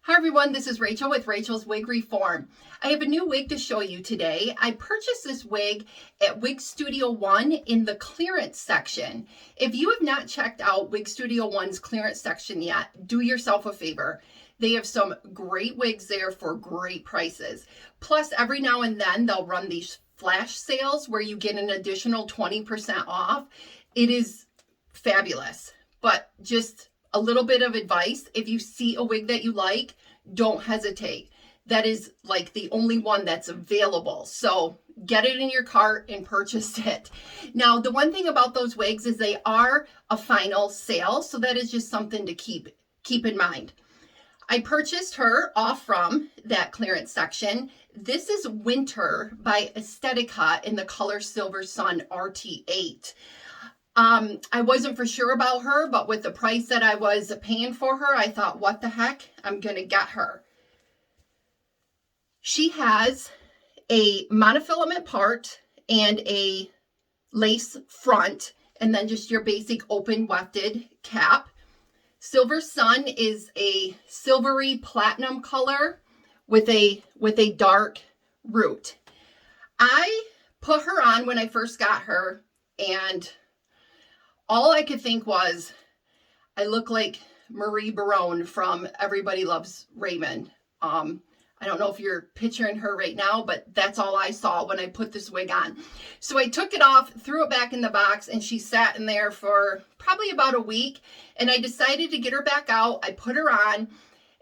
Hi everyone, this is Rachel with Rachel's Wig Reform. I have a new wig to show you today. I purchased this wig at Wig Studio One in the clearance section. If you have not checked out Wig Studio One's clearance section yet, do yourself a favor. They have some great wigs there for great prices. Plus, every now and then they'll run these flash sales where you get an additional 20% off. It is fabulous, but just a little bit of advice: if you see a wig that you like, don't hesitate. That is like the only one that's available. So get it in your cart and purchase it. Now, the one thing about those wigs is they are a final sale. So that is just something to keep in mind. I purchased her off from that clearance section. This is Wynter by Estetica in the color silversunrt8. I wasn't for sure about her, but with the price that I was paying for her, I thought, what the heck, I'm going to get her. She has a monofilament part and a lace front, and then just your basic open wefted cap. Silver Sun is a silvery platinum color with a dark root. I put her on when I first got her, and all I could think was, I look like Marie Barone from Everybody Loves Raymond. I don't know if you're picturing her right now, but that's all I saw when I put this wig on. So I took it off, threw it back in the box, and she sat in there for probably about a week. And I decided to get her back out. I put her on,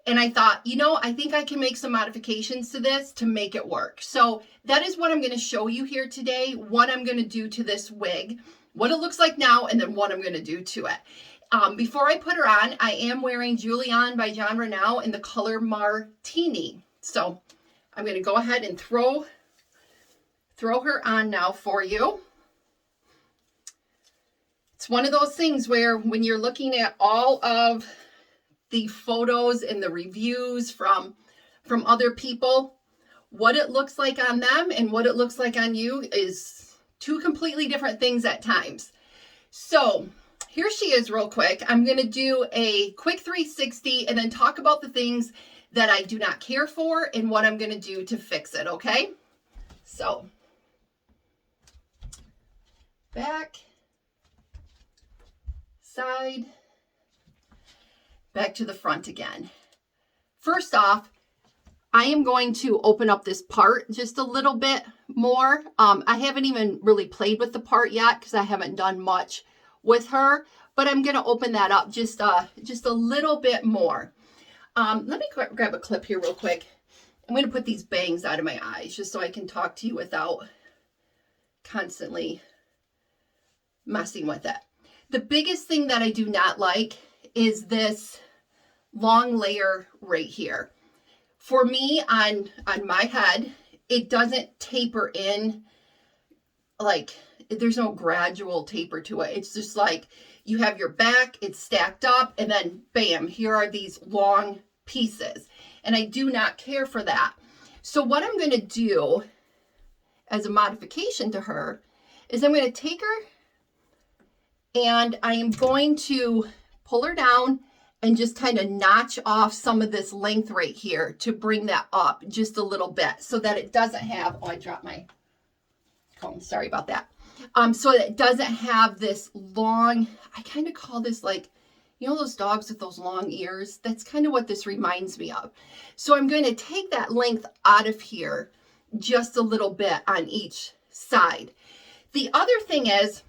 and I thought, I think I can make some modifications to this to make it work. So that is what I'm going to show you here today, what I'm going to do to this wig, what it looks like now, and then what I'm going to do to it. Before I put her on, I am wearing Julianne by Jon Renau in the color Martini. So I'm going to go ahead and throw her on now for you. It's one of those things where when you're looking at all of the photos and the reviews from other people, what it looks like on them and what it looks like on you is two completely different things at times. So here she is real quick. I'm going to do a quick 360 and then talk about the things that I do not care for and what I'm going to do to fix it, okay? So back, side, back to the front again. First off, I am going to open up this part just a little bit more. I haven't even really played with the part yet because I haven't done much with her, but I'm going to open that up just a little bit more. Let me grab a clip here real quick. I'm going to put these bangs out of my eyes just so I can talk to you without constantly messing with it. The biggest thing that I do not like is this long layer right here. For me, on my head, it doesn't taper in, like there's no gradual taper to it. It's just like you have your back, it's stacked up, and then bam, here are these long pieces. And I do not care for that. So what I'm going to do as a modification to her is I'm going to take her and I am going to pull her down and just kind of notch off some of this length right here to bring that up just a little bit so that it doesn't have, oh, I dropped my comb, sorry about that. So that it doesn't have this long, I kind of call this like, those dogs with those long ears. That's kind of what this reminds me of. So I'm going to take that length out of here just a little bit on each side. The other thing is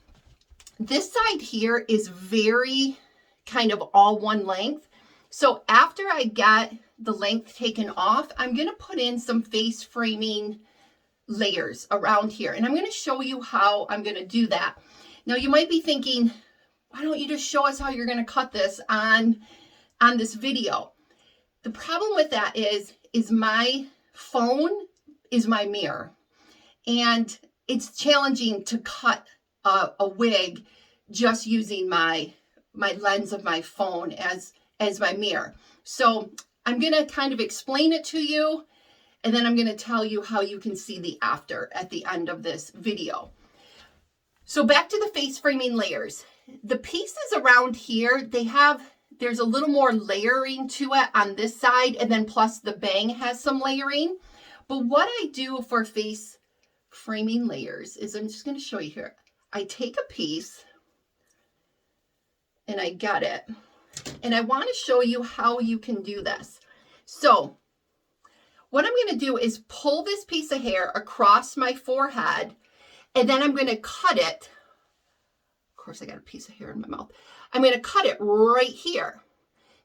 this side here is very kind of all one length. So after I get the length taken off, I'm going to put in some face framing layers around here. And I'm going to show you how I'm going to do that. Now you might be thinking, why don't you just show us how you're going to cut this on this video? The problem with that is my phone is my mirror. And it's challenging to cut a wig just using my lens of my phone as my mirror. So I'm going to kind of explain it to you, and then I'm going to tell you how you can see the after at the end of this video. So back to the face framing layers. The pieces around here, they have there's a little more layering to it on this side, and then plus the bang has some layering. But what I do for face framing layers is, I'm just going to show you here. I take a piece and I gut it, and I want to show you how you can do this. So what I'm going to do is pull this piece of hair across my forehead, and then I'm going to cut it. Of course, I got a piece of hair in my mouth. I'm going to cut it right here.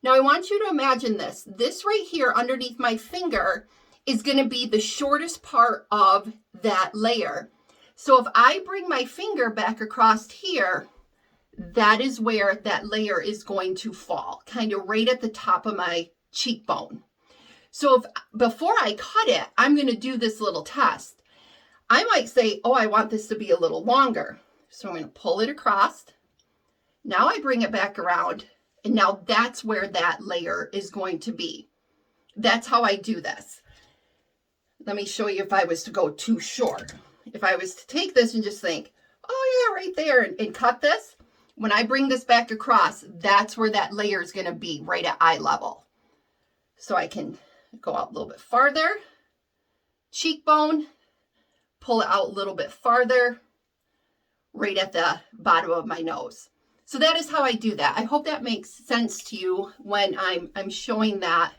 Now, I want you to imagine this. This right here underneath my finger is going to be the shortest part of that layer. So if I bring my finger back across here, that is where that layer is going to fall, kind of right at the top of my cheekbone. So if before I cut it, I'm going to do this little test. I might say, oh, I want this to be a little longer. So I'm going to pull it across. Now I bring it back around, and now that's where that layer is going to be. That's how I do this. Let me show you if I was to go too short. If I was to take this and just think, oh yeah, right there, and cut this, when I bring this back across, that's where that layer is going to be, right at eye level. So I can go out a little bit farther, cheekbone, pull it out a little bit farther, right at the bottom of my nose. So that is how I do that. I hope that makes sense to you when I'm showing that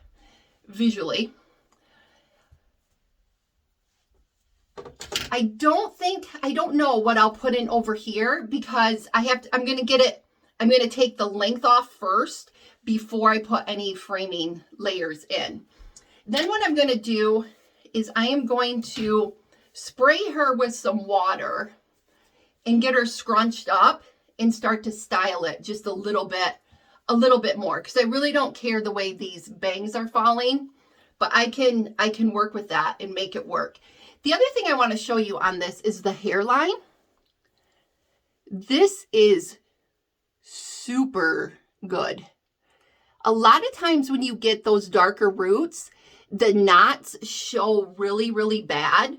visually. I don't know what I'll put in over here, because I'm going to take the length off first before I put any framing layers in. Then what I'm going to do is I am going to spray her with some water and get her scrunched up and start to style it just a little bit more, because I really don't care the way these bangs are falling, but I can work with that and make it work. The other thing I want to show you on this is the hairline. This is super good. A lot of times when you get those darker roots, the knots show really, really bad,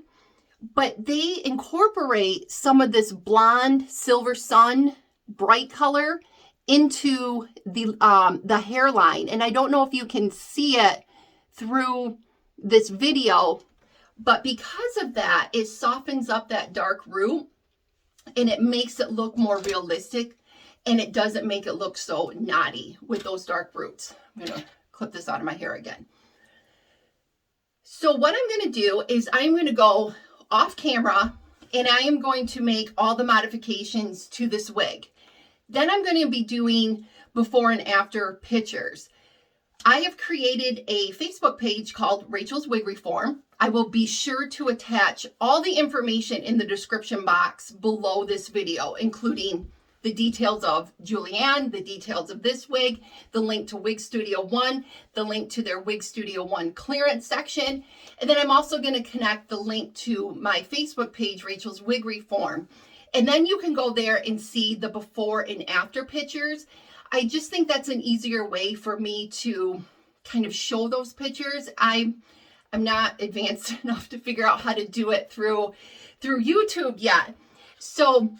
but they incorporate some of this blonde silver sun bright color into the hairline. And I don't know if you can see it through this video, but because of that, it softens up that dark root and it makes it look more realistic, and it doesn't make it look so knotty with those dark roots. I'm going to clip this out of my hair again. So what I'm going to do is I'm going to go off camera and I am going to make all the modifications to this wig. Then I'm going to be doing before and after pictures. I have created a Facebook page called Rachel's Wig Reform. I will be sure to attach all the information in the description box below this video, including the details of Julianne, the details of this wig, the link to Wig Studio One, the link to their Wig Studio One clearance section. And then I'm also going to connect the link to my Facebook page, Rachel's Wig Reform. And then you can go there and see the before and after pictures. I just think that's an easier way for me to kind of show those pictures. I'm not advanced enough to figure out how to do it through YouTube yet. So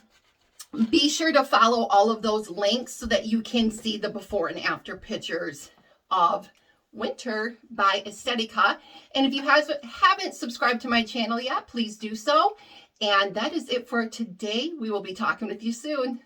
be sure to follow all of those links so that you can see the before and after pictures of Wynter by Estetica. And if you haven't subscribed to my channel yet, please do so. And that is it for today. We will be talking with you soon.